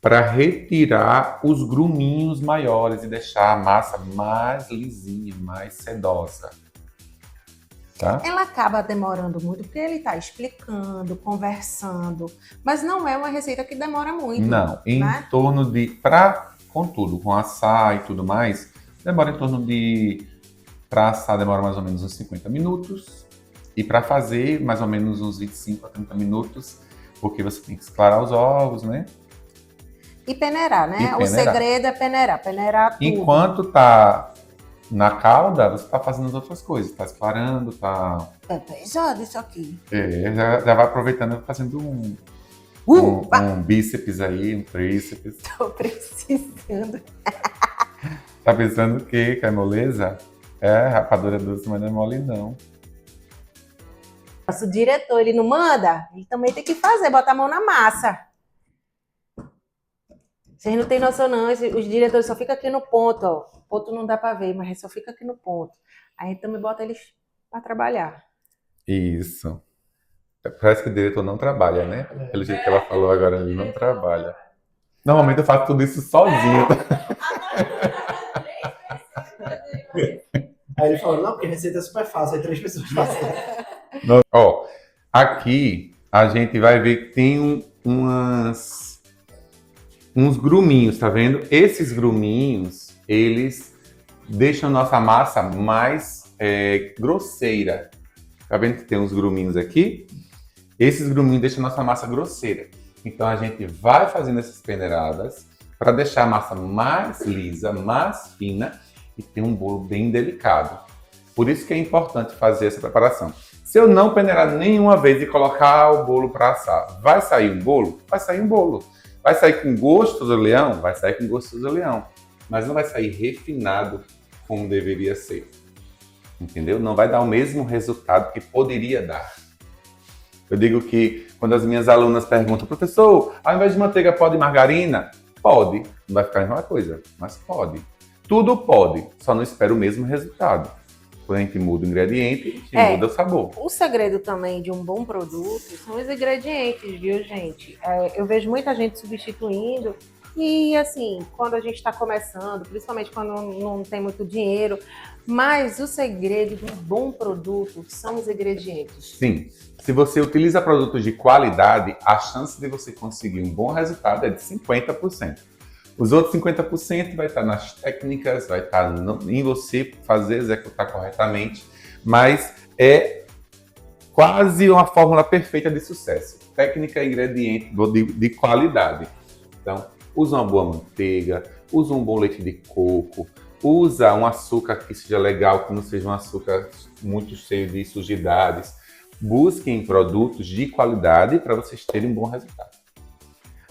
B: Para retirar os gruminhos maiores e deixar a massa mais lisinha, mais sedosa. Tá?
A: Ela acaba demorando muito, porque ele está explicando, conversando, mas não é uma receita que demora muito.
B: Não, em torno de, contudo, com assar e tudo mais, demora em torno de, para assar demora mais ou menos uns 50 minutos, e para fazer mais ou menos uns 25 a 30 minutos, porque você tem que esclarar os ovos, né?
A: E peneirar, né? O segredo é peneirar tudo.
B: Enquanto tá na calda, você tá fazendo as outras coisas, tá esclarando, tá...
A: É pesado isso aqui.
B: Já vai aproveitando e fazendo um bíceps aí, um tríceps.
A: Tô precisando.
B: Tá pensando que é moleza? É, rapadura doce, mas não é mole não.
A: Nosso diretor, ele não manda? Ele também tem que fazer, botar a mão na massa. Vocês não têm noção não, os diretores só ficam aqui no ponto, ó. O ponto não dá pra ver, mas só fica aqui no ponto. Aí também bota eles pra trabalhar.
B: Isso. Parece que o diretor não trabalha, né? Pelo jeito que ela falou agora, ele não trabalha. Normalmente eu faço tudo isso sozinho.
C: Aí ele falou, não, porque receita é super fácil, aí 3 pessoas fazem.
B: Ó, aqui a gente vai ver que tem uns gruminhos, tá vendo? Esses gruminhos, eles deixam a nossa massa mais grosseira. Tá vendo que tem uns gruminhos aqui? Esses gruminhos deixam a nossa massa grosseira. Então a gente vai fazendo essas peneiradas para deixar a massa mais lisa, mais fina e ter um bolo bem delicado. Por isso que é importante fazer essa preparação. Se eu não peneirar nenhuma vez e colocar o bolo para assar, vai sair um bolo? Vai sair um bolo. Vai sair com gosto do leão? Vai sair com gosto do leão. Mas não vai sair refinado como deveria ser. Entendeu? Não vai dar o mesmo resultado que poderia dar. Eu digo que quando as minhas alunas perguntam, professor, ao invés de manteiga pode margarina? Pode. Não vai ficar a mesma coisa, mas pode. Tudo pode, só não espera o mesmo resultado. Quando a gente muda o ingrediente, a gente muda o sabor.
A: O segredo também de um bom produto são os ingredientes, viu, gente? Eu vejo muita gente substituindo e, assim, quando a gente está começando, principalmente quando não tem muito dinheiro, mas o segredo de um bom produto são os ingredientes.
B: Sim. Se você utiliza produtos de qualidade, a chance de você conseguir um bom resultado é de 50%. Os outros 50% vai estar nas técnicas, vai estar em você fazer, executar corretamente, mas é quase uma fórmula perfeita de sucesso. Técnica e ingrediente de qualidade. Então, usa uma boa manteiga, usa um bom leite de coco, usa um açúcar que seja legal, que não seja um açúcar muito cheio de sujidades. Busquem produtos de qualidade para vocês terem um bom resultado.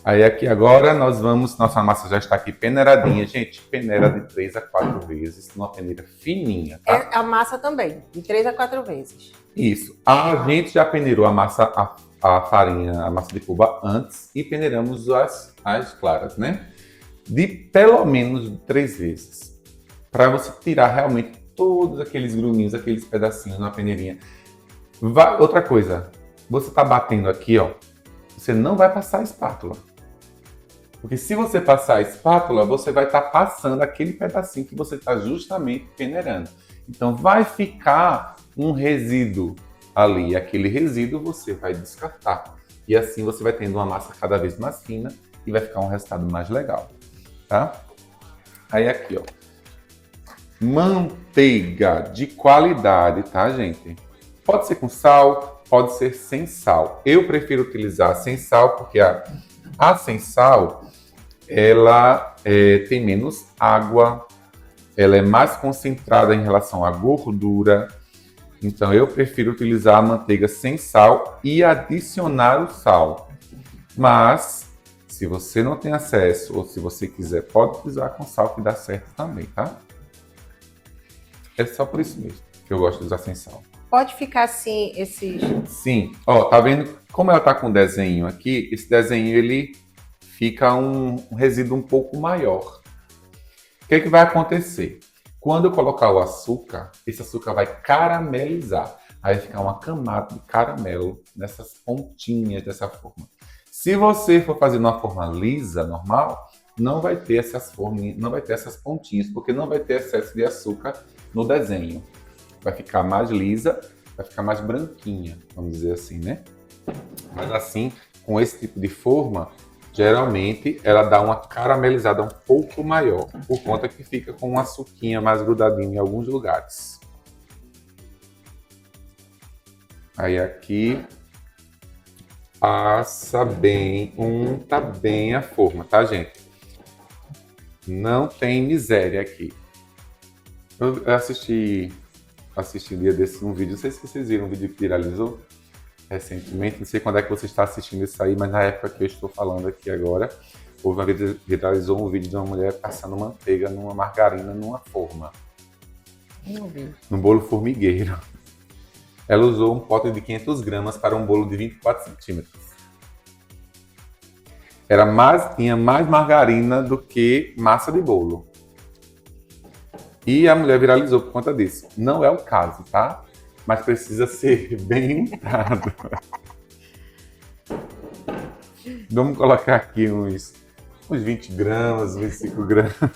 B: Aí aqui agora nós vamos, nossa massa já está aqui peneiradinha, gente, peneira de 3 a 4 vezes, uma peneira fininha, tá?
A: A massa também, de 3 a 4 vezes.
B: Isso, a gente já peneirou a massa, a farinha, a massa de fubá antes e peneiramos as claras, né? De pelo menos 3 vezes, para você tirar realmente todos aqueles gruminhos, aqueles pedacinhos na peneirinha. Outra coisa, você tá batendo aqui, ó, você não vai passar a espátula. Porque se você passar a espátula, você vai estar passando aquele pedacinho que você está justamente peneirando. Então vai ficar um resíduo ali. E aquele resíduo você vai descartar. E assim você vai tendo uma massa cada vez mais fina e vai ficar um resultado mais legal, tá? Aí aqui, ó. Manteiga de qualidade, tá, gente? Pode ser com sal, pode ser sem sal. Eu prefiro utilizar sem sal porque a sem sal, ela tem menos água, ela é mais concentrada em relação à gordura. Então eu prefiro utilizar a manteiga sem sal e adicionar o sal. Mas se você não tem acesso ou se você quiser, pode utilizar com sal que dá certo também, tá? É só por isso mesmo que eu gosto de usar sem sal.
A: Pode ficar assim, esses...
B: Sim. Ó, tá vendo como ela tá com um desenho aqui? Esse desenho, ele fica um resíduo um pouco maior. O que é que vai acontecer? Quando eu colocar o açúcar, esse açúcar vai caramelizar. Aí vai ficar uma camada de caramelo nessas pontinhas dessa forma. Se você for fazer numa forma lisa, normal, não vai ter essas forminhas, não vai ter essas pontinhas, porque não vai ter excesso de açúcar no desenho. Vai ficar mais lisa, vai ficar mais branquinha, vamos dizer assim, né? Mas assim, com esse tipo de forma, geralmente ela dá uma caramelizada um pouco maior, por conta que fica com um açuquinha mais grudadinho em alguns lugares. Aí aqui passa bem, unta bem a forma, tá, gente? Não tem miséria aqui. Eu assisti um dia desse um vídeo, não sei se vocês viram um vídeo que viralizou recentemente, não sei quando é que você está assistindo isso aí, mas na época que eu estou falando aqui agora, houve uma vez viralizou um vídeo de uma mulher passando manteiga numa margarina numa forma.
A: Não vi.
B: Num bolo formigueiro. Ela usou um pote de 500 gramas para um bolo de 24 centímetros. Tinha mais margarina do que massa de bolo. E a mulher viralizou por conta disso. Não é o caso, tá? Mas precisa ser bem untado. Vamos colocar aqui uns 20 gramas, 25 gramas.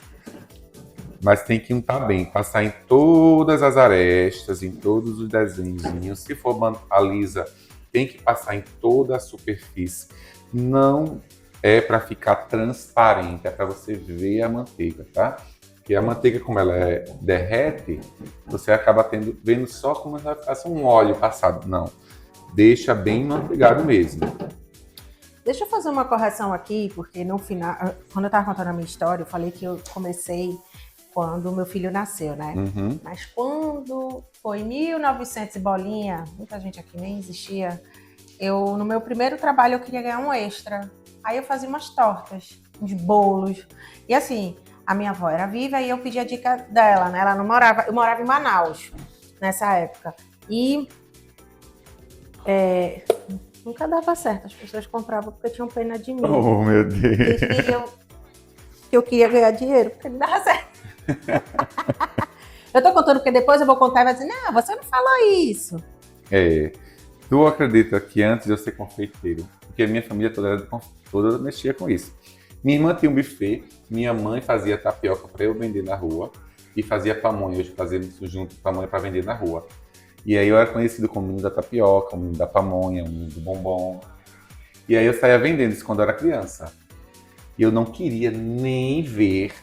B: Mas tem que untar bem, passar em todas as arestas, em todos os desenhos. Se for a lisa, tem que passar em toda a superfície. Não é para ficar transparente, é para você ver a manteiga, tá? Porque a manteiga, como ela derrete, você acaba vendo só como se fosse um óleo passado. Não, deixa bem manteigado mesmo.
A: Deixa eu fazer uma correção aqui, porque no final, quando eu estava contando a minha história, eu falei que eu comecei quando meu filho nasceu, né?
B: Uhum.
A: Mas quando foi 1900 e bolinha, muita gente aqui nem existia, no meu primeiro trabalho eu queria ganhar um extra. Aí eu fazia umas tortas, uns bolos. E assim, a minha avó era viva e eu pedi a dica dela, né? Ela não morava, eu morava em Manaus nessa época. E nunca dava certo, as pessoas compravam porque tinham pena de mim.
B: Oh, meu Deus!
A: Eles queriam que eu queria ganhar dinheiro, porque não dava certo. Eu tô contando porque depois eu vou contar e vai dizer, não, você não falou isso.
B: Tu acredita que antes de eu ser confeiteiro, porque minha família toda mexia com isso. Minha irmã tinha um buffet, minha mãe fazia tapioca para eu vender na rua e fazia pamonha, hoje fazemos isso junto, pamonha para vender na rua. E aí eu era conhecido como o menino da tapioca, o menino da pamonha, o menino do bombom. E aí eu saía vendendo isso quando eu era criança. E eu não queria nem ver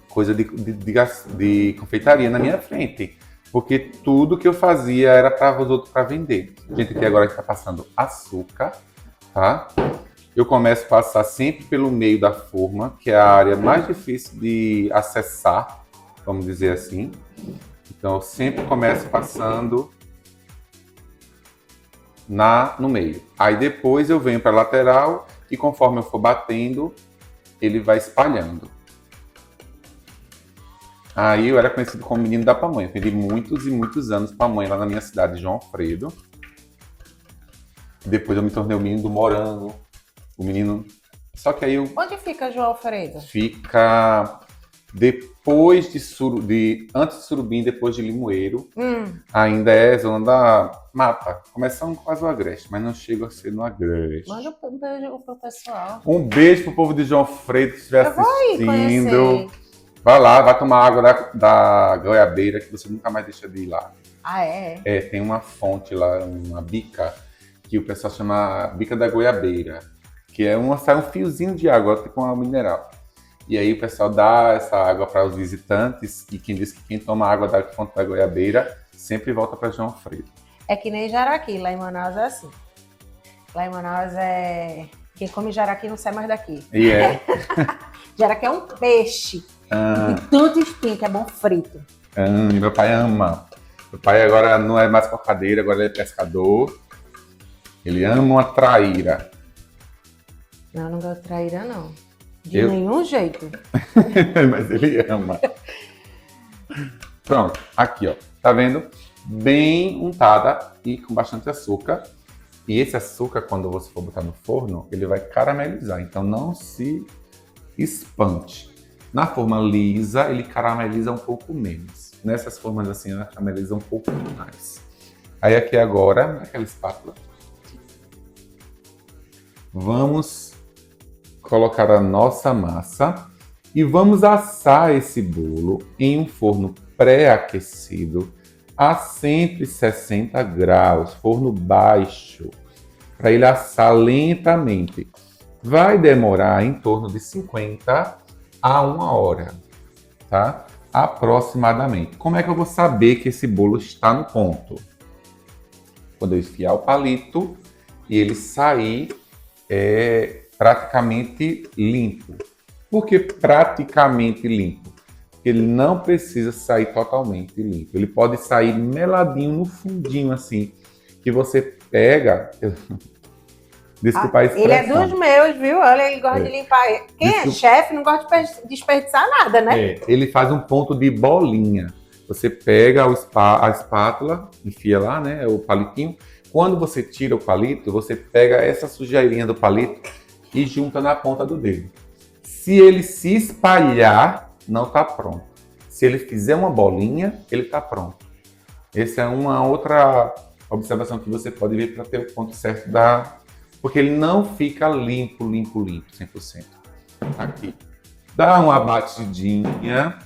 B: coisa de confeitaria na minha frente. Porque tudo que eu fazia era para os outros para vender. Gente, aqui agora a gente está passando açúcar, tá? Eu começo a passar sempre pelo meio da forma, que é a área mais difícil de acessar, vamos dizer assim. Então eu sempre começo passando no meio. Aí depois eu venho para a lateral e conforme eu for batendo, ele vai espalhando. Aí eu era conhecido como menino da pamonha. Vendi muitos e muitos anos pamonha lá na minha cidade, João Alfredo. Depois eu me tornei o menino do morango. O menino... Só que aí eu...
A: Onde fica João Alfredo?
B: Fica depois antes de Surubim, depois de Limoeiro, ainda é zona da mata. Começando quase o Agreste, mas não chega a ser no Agreste.
A: Manda um beijo pro pessoal.
B: Um beijo pro povo de João Freire que estiver
A: Eu vou aí
B: assistindo.
A: conhecer.
B: Vai lá, vai tomar água da Goiabeira, que você nunca mais deixa de ir lá.
A: Ah, é?
B: É, tem uma fonte lá, uma bica, que o pessoal chama Bica da Goiabeira, que sai um fiozinho de água, tipo uma mineral. E aí o pessoal dá essa água para os visitantes, e quem diz que quem toma água da fonte da Goiabeira sempre volta para João Freire.
A: É que nem jaraqui, lá em Manaus é assim. Lá em Manaus é... Quem come jaraqui não sai mais daqui.
B: E é.
A: Jaraqui é um peixe. De tanto espinho que é bom frito.
B: Meu pai ama. Meu pai agora não é mais porcadeiro, agora ele é pescador. Ele ama uma traíra.
A: Não, não gosto de traíra, não. De nenhum jeito.
B: Mas ele ama. Pronto, aqui ó. Tá vendo? Bem untada e com bastante açúcar. E esse açúcar, quando você for botar no forno, ele vai caramelizar. Então não se espante. Na forma lisa, ele carameliza um pouco menos. Nessas formas assim, ela carameliza um pouco mais. Aí aqui agora, naquela espátula, vamos colocar a nossa massa e vamos assar esse bolo em um forno pré-aquecido a 160 graus, forno baixo, para ele assar lentamente. Vai demorar em torno de 50 a 1 hora, tá? Aproximadamente. Como é que eu vou saber que esse bolo está no ponto? Quando eu esfiar o palito e ele sair praticamente limpo. Por que praticamente limpo? Porque ele não precisa sair totalmente limpo. Ele pode sair meladinho no fundinho assim, que você pega... Desculpa a expressão.
A: Ele é dos meus, viu? Olha, ele gosta de limpar. Quem é chefe não gosta de desperdiçar nada, né?
B: Ele faz um ponto de bolinha. Você pega a espátula, enfia lá, né, o palitinho. Quando você tira o palito, você pega essa sujeirinha do palito e junta na ponta do dedo. Se ele se espalhar, não está pronto. Se ele fizer uma bolinha, ele está pronto. Essa é uma outra observação que você pode ver para ter o ponto certo porque ele não fica limpo, 100%. Aqui. Dá uma batidinha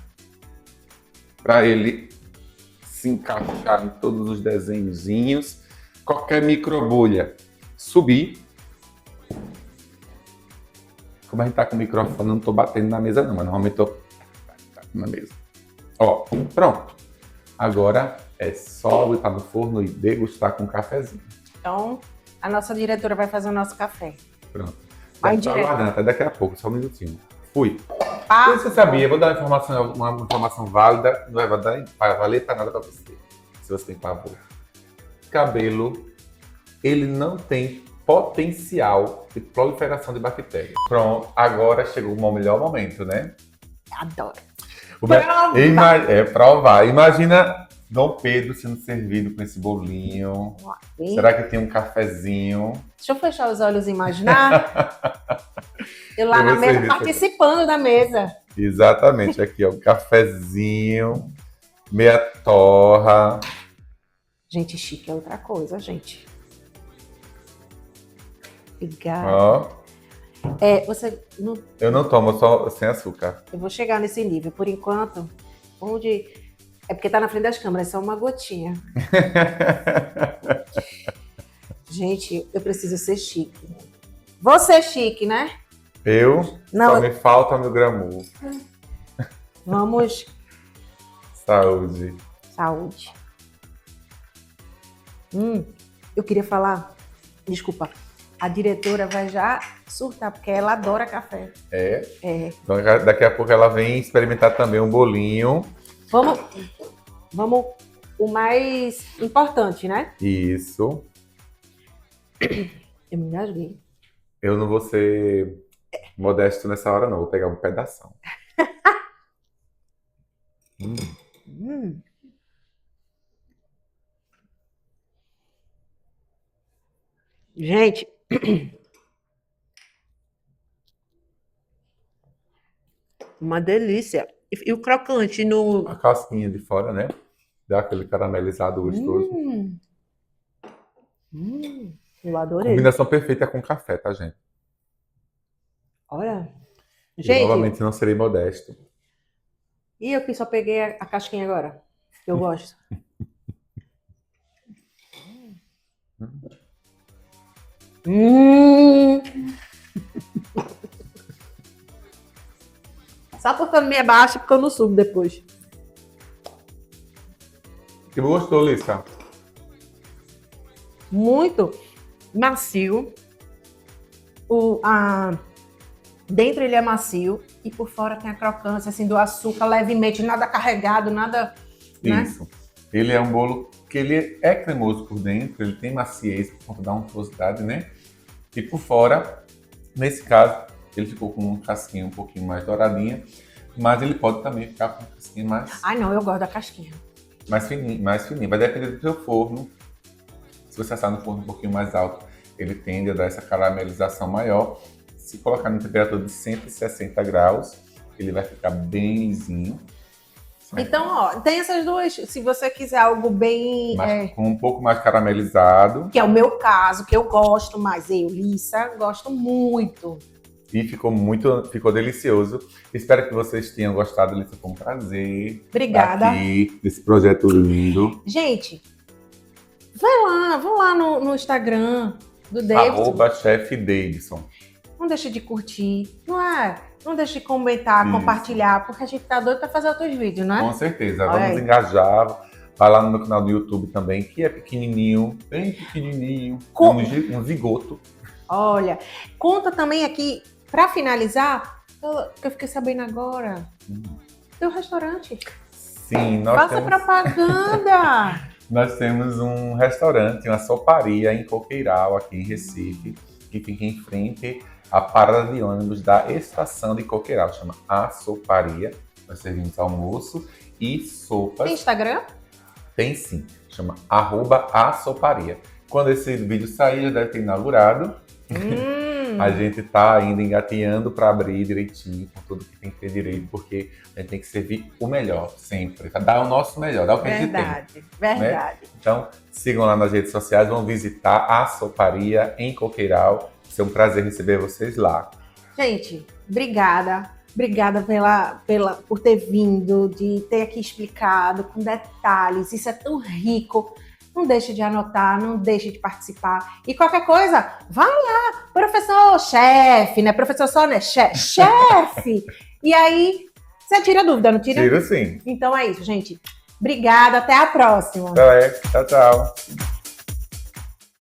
B: para ele se encaixar em todos os desenhozinhos. Qualquer microbolha subir. Como a gente tá com o microfone, eu não tô batendo na mesa não, mas normalmente tô na mesa. Ó, pronto. Agora é só botar no forno e degustar com um cafezinho.
A: Então, a nossa diretora vai fazer o nosso café.
B: Pronto.
A: Vai
B: Tá aguardando até daqui a pouco, só um minutinho. Fui. Você sabia, vou dar uma informação válida, não vai valer para nada para você, se você tem pavor. Cabelo, ele não tem potencial de proliferação de bactérias. Pronto, agora chegou o melhor momento, né?
A: Adoro.
B: Provar. Imagina Dom Pedro sendo servido com esse bolinho. Será que tem um cafezinho?
A: Deixa eu fechar os olhos e imaginar. Eu lá na mesa, participando da mesa.
B: Exatamente, aqui ó, um cafezinho, meia torra.
A: Gente, chique é outra coisa, gente. Obrigada.
B: Ó.
A: Você não...
B: Eu não tomo, só sem açúcar.
A: Eu vou chegar nesse nível. Por enquanto, é porque tá na frente das câmeras, é só uma gotinha. Gente, eu preciso ser chique. Vou ser chique, né?
B: Só me falta meu glamour.
A: Vamos.
B: Saúde.
A: Saúde. Eu queria falar, desculpa, a diretora vai já surtar, porque ela adora café.
B: É?
A: É.
B: Então daqui a pouco ela vem experimentar também um bolinho.
A: Vamos o mais importante, né?
B: Isso.
A: Eu me engasguei.
B: Eu não vou ser modesto nessa hora, não. Vou pegar um pedação.
A: Gente, uma delícia. E o crocante no...
B: A casquinha de fora, né? Dá aquele caramelizado gostoso.
A: Eu adorei.
B: Combinação perfeita com café, tá, gente?
A: Olha.
B: E,
A: Gente,
B: novamente, não serei modesto.
A: e eu que só peguei a casquinha agora? Eu gosto. Só porque eu não me abaixo, porque eu não subo depois.
B: Que gostou, Lissa?
A: Muito macio. Dentro ele é macio e por fora tem a crocância assim, do açúcar levemente, nada carregado, nada... Né?
B: Isso. Ele é um bolo que ele é cremoso por dentro, ele tem maciez por conta da untuosidade, né? E por fora, nesse caso, ele ficou com uma casquinha um pouquinho mais douradinha, mas ele pode também ficar com uma casquinha
A: Ai não, eu gosto da casquinha.
B: mais fininha. Vai depender do seu forno. Se você assar no forno um pouquinho mais alto, ele tende a dar essa caramelização maior. Se colocar na temperatura de 160 graus, ele vai ficar bem lisinho.
A: Então, ó, tem essas duas. Se você quiser algo bem...
B: Mas com um pouco mais caramelizado.
A: Que é o meu caso, que eu gosto mais. Eu, Lissa, gosto muito.
B: E ficou delicioso. Espero que vocês tenham gostado, Lissa. Foi um prazer.
A: Obrigada.
B: Aqui, desse projeto lindo.
A: Gente, vão lá no Instagram do Davidson.
B: @Chef Davidson.
A: Não deixe de curtir, não é? Não deixe de comentar,
B: Isso.
A: compartilhar, porque a gente tá doido pra fazer outros vídeos, não é?
B: Com certeza.
A: Olha
B: Vamos
A: aí.
B: engajar. Vai lá no meu canal do YouTube também, que é pequenininho, bem pequenininho. Um zigoto.
A: Olha, conta também aqui, pra finalizar, que eu fiquei sabendo agora, teu restaurante.
B: Sim, nós
A: Faça
B: temos...
A: propaganda!
B: Nós temos um restaurante, uma soparia em Coqueiral, aqui em Recife, que fica em frente à parada de ônibus da estação de Coqueiral. Chama A Soparia. Nós servimos almoço e sopas.
A: Tem Instagram?
B: Tem sim. Chama @asoparia. Quando esse vídeo sair, já deve ter inaugurado. A gente tá ainda engateando para abrir direitinho, com tudo que tem que ter direito, porque a gente tem que servir o melhor, sempre. Dar o nosso melhor, dar o que a gente tem.
A: Verdade.
B: Então, sigam lá nas redes sociais, vão visitar a Soparia em Coqueiral. Vai ser um prazer receber vocês lá.
A: Gente, obrigada. Obrigada por ter vindo, de ter aqui explicado com detalhes. Isso é tão rico. Não deixe de anotar, não deixe de participar. E qualquer coisa, vai lá, professor chefe, né? Professor só, né? Chefe! E aí, você tira dúvida, não tira?
B: Tiro sim.
A: Então é isso, gente. Obrigada, até a próxima.
B: Tchau, tchau.